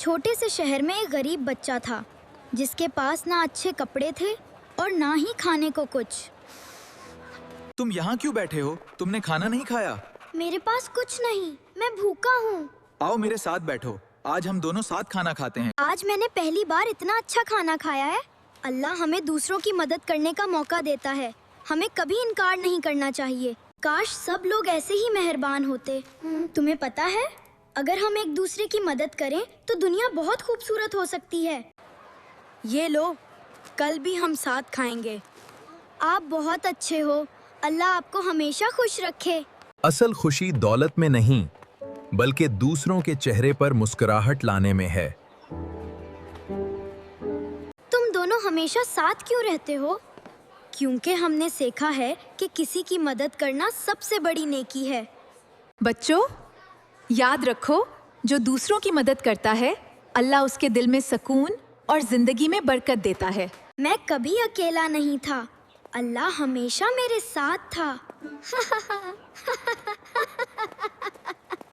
چھوٹے سے شہر میں ایک غریب بچہ تھا جس کے پاس نہ اچھے کپڑے تھے اور نہ ہی کھانے کو کچھ۔ تم یہاں کیوں بیٹھے ہو؟ تم نے کھانا نہیں کھایا؟ میرے پاس کچھ نہیں، میں بھوکا ہوں۔ آؤ میرے ساتھ بیٹھو، آج ہم دونوں ساتھ کھانا کھاتے ہیں۔ آج میں نے پہلی بار اتنا اچھا کھانا کھایا ہے۔ اللہ ہمیں دوسروں کی مدد کرنے کا موقع دیتا ہے، ہمیں کبھی انکار نہیں کرنا چاہیے۔ کاش سب لوگ ایسے ہی مہربان ہوتے۔ تمہیں پتہ ہے اگر ہم ایک دوسرے کی مدد کریں تو دنیا بہت خوبصورت ہو سکتی ہے۔ یہ لو، کل بھی ہم ساتھ کھائیں گے۔ آپ بہت اچھے ہو، اللہ آپ کو ہمیشہ خوش رکھے۔ اصل خوشی دولت میں نہیں بلکہ دوسروں کے چہرے پر مسکراہٹ لانے میں ہے۔ تم دونوں ہمیشہ ساتھ کیوں رہتے ہو؟ کیونکہ ہم نے سیکھا ہے کہ کسی کی مدد کرنا سب سے بڑی نیکی ہے۔ بچوں، یاد رکھو جو دوسروں کی مدد کرتا ہے اللہ اس کے دل میں سکون اور زندگی میں برکت دیتا ہے۔ میں کبھی اکیلا نہیں تھا، اللہ ہمیشہ میرے ساتھ تھا۔